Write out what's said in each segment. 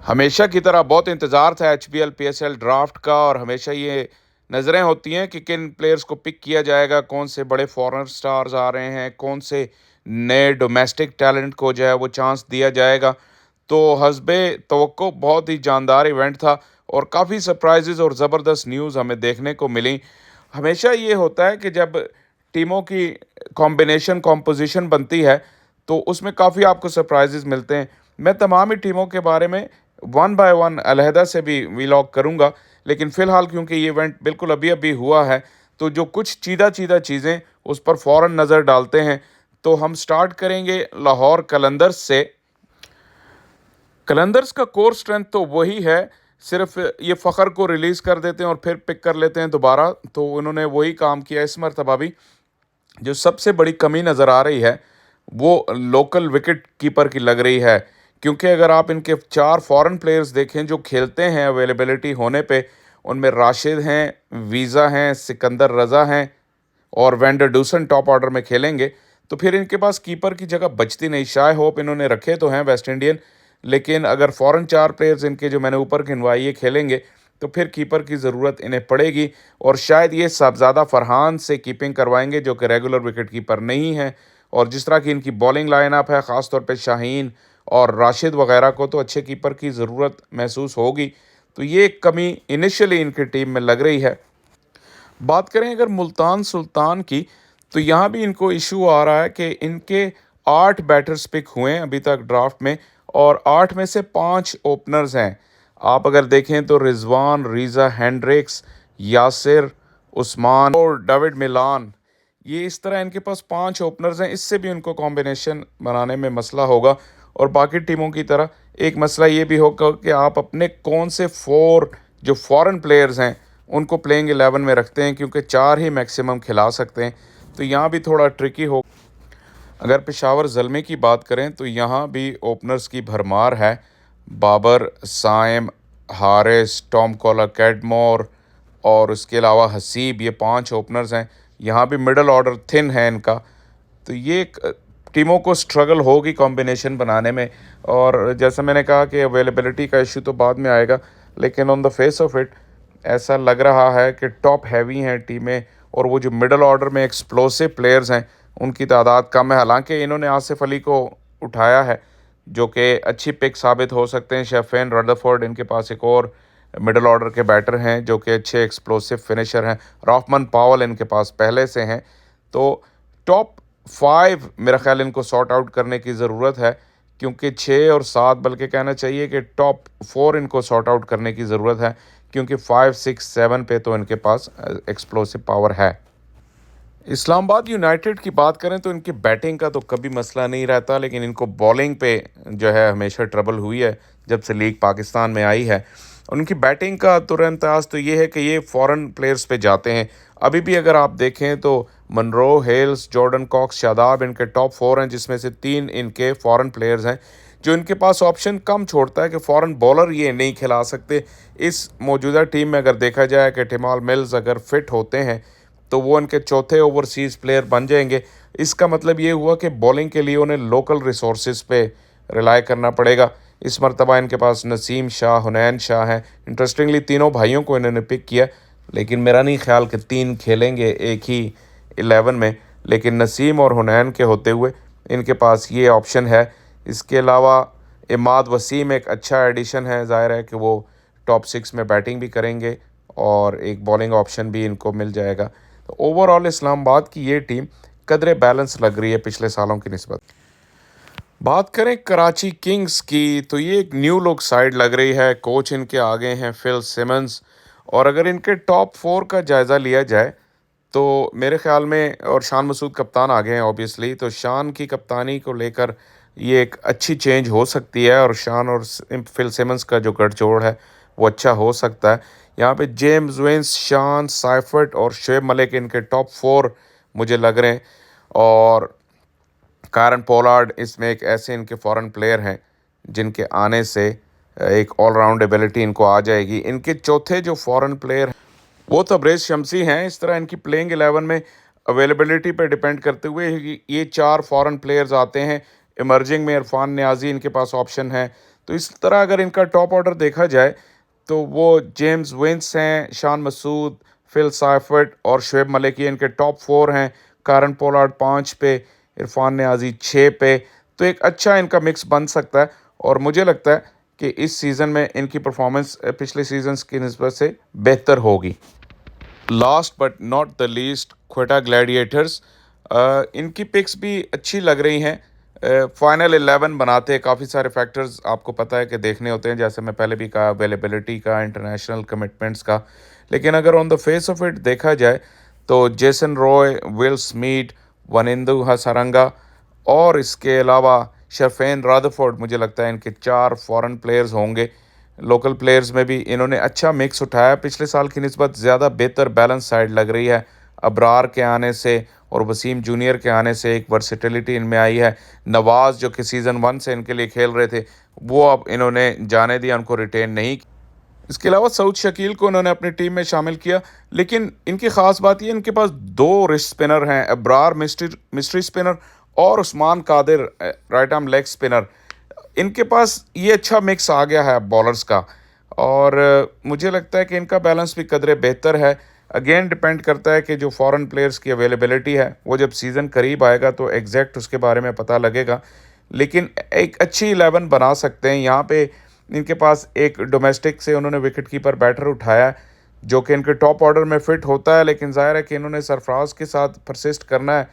हमेशा की तरह बहुत इंतज़ार था एचबीएल, पीएसएल ड्राफ्ट का और हमेशा ये नज़रें होती हैं कि किन प्लेयर्स को पिक किया जाएगा, कौन से बड़े फॉरेन स्टार्स आ रहे हैं, कौन से नए डोमेस्टिक टैलेंट को जो है वो चांस दिया जाएगा। तो हस्बे तवक्को बहुत ही जानदार इवेंट था और काफ़ी सरप्राइज़ेज़ और ज़बरदस्त न्यूज़ हमें देखने को मिली। हमेशा ये होता है कि जब टीमों की कॉम्पोजिशन बनती है, तो उसमें काफ़ी आपको सरप्राइज़ेज़ मिलते हैं। मैं तमाम ही टीमों के बारे में वन बाय वन अलहदा से भी व्लॉग करूँगा, लेकिन फ़िलहाल क्योंकि ये इवेंट बिल्कुल अभी-अभी हुआ है, तो जो कुछ चीज़ा-चीज़ा चीज़ें उस पर फ़ौरन नज़र डालते हैं। तो हम स्टार्ट करेंगे लाहौर कलंदर्स से। कलंदर्स का कोर स्ट्रेंथ तो वही है, सिर्फ़ ये फ़खर को रिलीज़ कर देते हैं और फिर पिक कर लेते हैं दोबारा, तो उन्होंने वही काम किया इस मर्तबा भी। जो सबसे बड़ी कमी नज़र आ रही है, वो लोकल विकेट कीपर की लग रही है। क्योंकि अगर आप इनके 4 फ़ॉरेन प्लेयर्स देखें जो खेलते हैं अवेलेबिलिटी होने पे, उनमें राशिद हैं, वीज़ा हैं, सिकंदर रज़ा हैं और वैन डूसन टॉप ऑर्डर में खेलेंगे, तो फिर इनके पास कीपर की जगह बचती नहीं। शाय होप इन्होंने रखे तो हैं वेस्ट इंडियन, लेकिन अगर फ़ॉरेन 4 प्लेयर्स इनके जो मैंने ऊपर गिनवाए ये खेलेंगे, तो फिर कीपर की ज़रूरत इन्हें पड़ेगी और शायद ये साहबज़ादा फ़रहान से कीपिंग करवाएँगे जो कि रेगुलर विकेट कीपर नहीं हैं। और जिस तरह की इनकी बॉलिंग लाइनअप है, ख़ास तौर पे शाहीन और राशिद वग़ैरह को, तो अच्छे कीपर की ज़रूरत महसूस होगी। तो ये एक कमी इनिशियली इनकी टीम में लग रही है। बात करें अगर मुल्तान सुल्तान की, तो यहाँ भी इनको इशू आ रहा है कि इनके 8 बैटर्स पिक हुए हैं अभी तक ड्राफ्ट में और 8 में से 5 ओपनर्स हैं। आप अगर देखें तो रिजवान, रीज़ा हैंड्रिक्स, यासिर, उस्मान और डेविड मिलान, ये इस तरह इनके पास 5 ओपनर्स हैं। इससे भी उनको कॉम्बिनेशन बनाने में मसला होगा और बाकी टीमों की तरह एक मसला ये भी होगा कि आप अपने कौन से 4 जो फॉरेन प्लेयर्स हैं उनको प्लेइंग 11 में रखते हैं, क्योंकि 4 ही मैक्सिमम खिला सकते हैं। तो यहाँ भी थोड़ा ट्रिकी हो। अगर पेशावर ज़ल्मे की बात करें तो यहाँ भी ओपनर्स की भरमार है। Babar, Saim, Haris, Tom Kohler Cadmore और उसके अलावा हसीब, ये 5 ओपनर्स हैं। यहाँ भी मिडल ऑर्डर थिन है इनका। तो ये टीमों को स्ट्रगल होगी कॉम्बिनेशन बनाने में। और जैसा मैंने कहा कि अवेलेबिलिटी का इशू तो बाद में आएगा, लेकिन on the face of it ऐसा लग रहा है कि टॉप हैवी हैं टीमें और वो जो मिडल ऑर्डर में एक्सप्लोसिव प्लेयर्स हैं उनकी तादाद कम है। हालांकि इन्होंने आसिफ अली को उठाया है जो कि अच्छी पिक साबित हो सकते हैं। शेफेन, रदरफोर्ड, इनके पास एक और मिडल ऑर्डर के बैटर हैं जो कि अच्छे एक्सप्लोसिव फिनिशर हैं। रॉफमन पावल इनके पास पहले से हैं। तो टॉप 5 मेरा ख्याल इनको सॉर्ट आउट करने की ज़रूरत है, क्योंकि 6 और 7 बल्कि कहना चाहिए कि टॉप 4 इनको सॉर्ट आउट करने की ज़रूरत है, क्योंकि 5, 6, 7 पे तो इनके पास एक्सप्लोसिव पावर है। इस्लामाबाद यूनाइटेड की बात करें तो इनकी बैटिंग का तो कभी मसला नहीं रहता, लेकिन इनको बॉलिंग पे जो है हमेशा ट्रबल हुई है जब से लीग पाकिस्तान में आई है। उनकी बैटिंग का तुरंत आज तो ये है कि ये फॉरेन प्लेयर्स पे जाते हैं। अभी भी अगर आप देखें तो मनरो, हेल्स, जॉर्डन कॉक्स, शादाब इनके टॉप 4 हैं, जिसमें से 3 इनके फॉरेन प्लेयर्स हैं। जो इनके पास ऑप्शन कम छोड़ता है कि फॉरेन बॉलर ये नहीं खिला सकते। इस मौजूदा टीम में अगर देखा जाए कि टिमाल मिल्स अगर फिट होते हैं तो वो इनके चौथे ओवरसीज़ प्लेयर बन जाएंगे। इसका मतलब ये हुआ कि बॉलिंग के लिए उन्हें लोकल रिसोर्सेज पे रिलाय करना पड़ेगा। इस मरतबा इनके पास नसीम शाह, हुनैन शाह हैं। इंटरेस्टिंगली तीनों भाइयों को इन्होंने पिक किया, लेकिन मेरा नहीं ख्याल कि 3 खेलेंगे एक ही 11 में, लेकिन नसीम और हुनैन के होते हुए इनके पास ये ऑप्शन है। इसके अलावा इमाद वसीम एक अच्छा एडिशन है। ज़ाहिर है कि वो टॉप 6 में बैटिंग भी करेंगे और एक बॉलिंग ऑप्शन भी इनको मिल जाएगा। तो ओवरऑल इस्लामाबाद की ये टीम कदरे बैलेंस लग रही है पिछले सालों की निस्बत। बात करें कराची किंग्स की, तो ये एक न्यू लुक साइड लग रही है। कोच इनके आगे हैं फिल सिमंस। और अगर इनके टॉप 4 का जायज़ा लिया जाए तो मेरे ख्याल में, और शान मसूद कप्तान आ गए हैं ऑब्वियसली, तो शान की कप्तानी को लेकर ये एक अच्छी चेंज हो सकती है और शान और फिल सिमंस का जो गठजोड़ है वो अच्छा हो सकता है। यहाँ पे जेम्स विंस, शान, साइफर्ट और शुएब मलिक इनके टॉप 4 मुझे लग रहे हैं। और कारण पोलार्ड इसमें एक ऐसे इनके फॉरेन प्लेयर हैं जिनके आने से एक ऑलराउंड एबिलिटी इनको आ जाएगी। इनके चौथे जो फॉरेन प्लेयर वो तबरेज़ शमसी हैं। इस तरह इनकी प्लेइंग 11 में अवेलेबिलिटी पे डिपेंड करते हुए ये 4 फॉरेन प्लेयर्स आते हैं। इमर्जिंग में इरफान नियाज़ी इनके पास ऑप्शन है। तो इस तरह अगर इनका टॉप ऑर्डर देखा जाए तो वो जेम्स विंस हैं, शान मसूद, फिल साइफर्ट और शुएब मलिक, ये इनके टॉप 4 हैं। कारन पोलार्ड 5 पे, इरफान नियाज़ी 6 पे। तो एक अच्छा इनका मिक्स बन सकता है और मुझे लगता है कि इस सीज़न में इनकी परफॉर्मेंस पिछले सीजन्स की निस्बत से बेहतर होगी। Last but not the least, Quetta Gladiators. इनकी पिक्स भी अच्छी लग रही हैं। फाइनल 11 बनाते हैं, काफ़ी सारे फैक्टर्स आपको पता है कि देखने होते हैं, जैसे मैं पहले भी कहा, अवेलेबिलिटी का, इंटरनेशनल कमिटमेंट्स का। लेकिन अगर on the face of it देखा जाए तो Jason Roy, will Smith, Wanindu Hasaranga और इसके अलावा शरफेन रादरफोर्ड, मुझे लगता है इनके 4 फॉरेन प्लेयर्स होंगे। लोकल प्लेयर्स में भी इन्होंने अच्छा मिक्स उठाया, पिछले साल की निस्बत ज़्यादा बेहतर बैलेंस साइड लग रही है। अबरार के आने से और वसीम जूनियर के आने से एक वर्सेटिलिटी इनमें आई है। नवाज़ जो कि सीज़न 1 से इनके लिए खेल रहे थे, वो अब इन्होंने जाने दिया, उनको रिटेन नहीं। इसके अलावा सऊद शकील को उन्होंने अपनी टीम में शामिल किया। लेकिन इनकी ख़ास बात ये, इनके पास 2 रिस्ट स्पिनर हैं, अबरार मिस्ट्री स्पिनर और Usman Qadir right arm leg spinner. इनके पास ये अच्छा मिक्स आ गया है बॉलर्स का और मुझे लगता है कि इनका बैलेंस भी कदरे बेहतर है। अगेन डिपेंड करता है कि जो फॉरेन प्लेयर्स की अवेलेबिलिटी है वो जब सीज़न करीब आएगा तो एग्जैक्ट उसके बारे में पता लगेगा। लेकिन एक अच्छी 11 बना सकते हैं। यहाँ पे इनके पास एक डोमेस्टिक से उन्होंने विकेट कीपर बैटर उठाया है जो कि इनके टॉप ऑर्डर में फिट होता है, लेकिन ज़ाहिर है कि इन्होंने सरफराज के साथ परसिस्ट करना है,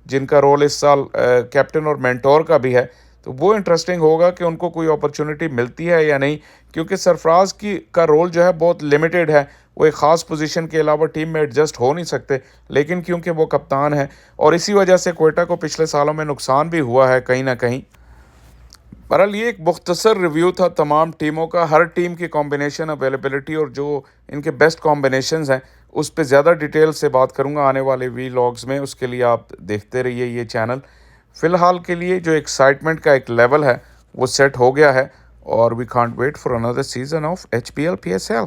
जिनका रोल इस साल कैप्टन और मेंटोर का भी है। तो वो इंटरेस्टिंग होगा कि उनको कोई अपॉर्चुनिटी मिलती है या नहीं, क्योंकि सरफराज की का रोल जो है बहुत लिमिटेड है। वो एक ख़ास पोजीशन के अलावा टीम में एडजस्ट हो नहीं सकते, लेकिन क्योंकि वो कप्तान है और इसी वजह से क्वेटा को पिछले सालों में नुकसान भी हुआ है कहीं ना कहीं। बहरहाल ये एक मुख्तसर रिव्यू था तमाम टीमों का, हर टीम की कॉम्बिनेशन, अवेलेबिलिटी और जो इनके बेस्ट कॉम्बिनेशंस हैं उस पर ज़्यादा डिटेल से बात करूंगा आने वाले वीलॉग्स में। उसके लिए आप देखते रहिए ये चैनल। फ़िलहाल के लिए जो एक्साइटमेंट का एक लेवल है वो सेट हो गया है और we can't wait for another season of HPL PSL।